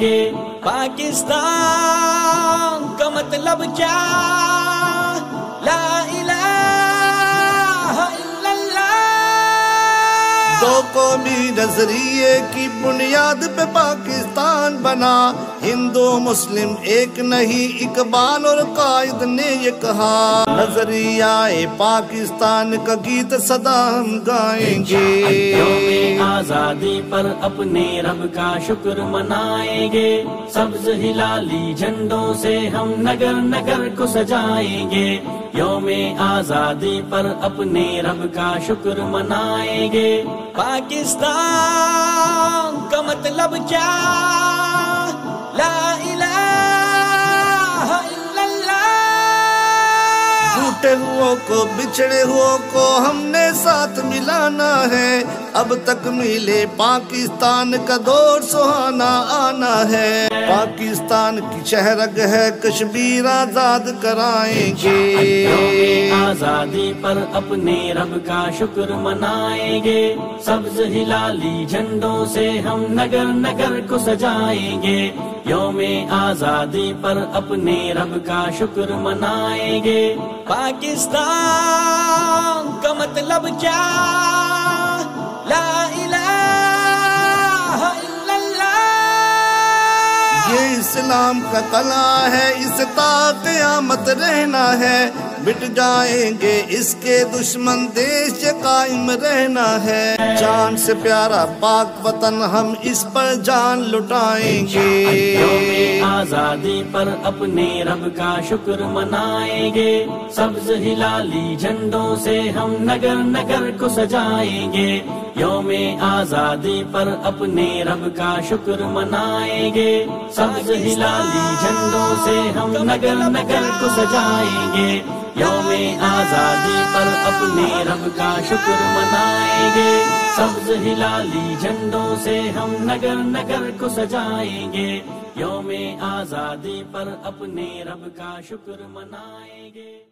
گے۔ پاکستان کا مطلب کیا؟ لا الہ الا اللہ۔ دو قومی نظریے کی بنیاد پہ پاکستان بنا، ہندو مسلم ایک نہیں، اقبال اور قائد نے یہ کہا۔ نظریہ پاکستان کا گیت سدا ہم گائیں گے۔ یوم آزادی پر اپنے رب کا شکر منائیں گے، سبز ہلالی جھنڈوں سے ہم نگر نگر کو سجائیں گے۔ یوم آزادی پر اپنے رب کا شکر منائیں گے۔ پاکستان کا مطلب کیا؟ لا الہ الا اللہ۔ ٹوٹے ہوا کو بچھڑے ہوا کو ہم نے ساتھ ملانا ہے، اب تک ملے پاکستان کا دور سہانا آنا ہے۔ پاکستان کی شہرگ ہے کشمیر آزاد کرائیں گے۔ یوم آزادی پر اپنے رب کا شکر منائیں گے، سبز ہلالی جھنڈوں سے ہم نگر نگر کو سجائیں گے۔ یوم آزادی پر اپنے رب کا شکر منائیں گے۔ پاکستان کا مطلب کیا؟ لا الہ الا اللہ۔ یہ اسلام کا قلعہ ہے، اس تا قیامت رہنا ہے، مٹ جائیں گے اس کے دشمن، دیش قائم رہنا ہے۔ جان سے پیارا پاک وطن ہم اس پر جان لٹائیں گے۔ یوم آزادی پر اپنے رب کا شکر منائیں گے، سبز ہلالی جھنڈوں سے ہم نگر نگر کو سجائیں گے۔ یوم آزادی پر اپنے رب کا شکر منائیں گے، سبز ہلالی جھنڈوں سے ہم نگر نگر کو سجائیں گے۔ یوم آزادی پر اپنے رب کا شکر منائیں گے، سبز ہلالی جھنڈوں سے ہم نگر نگر کو سجائیں گے۔ یوم آزادی پر اپنے رب کا شکر منائیں گے۔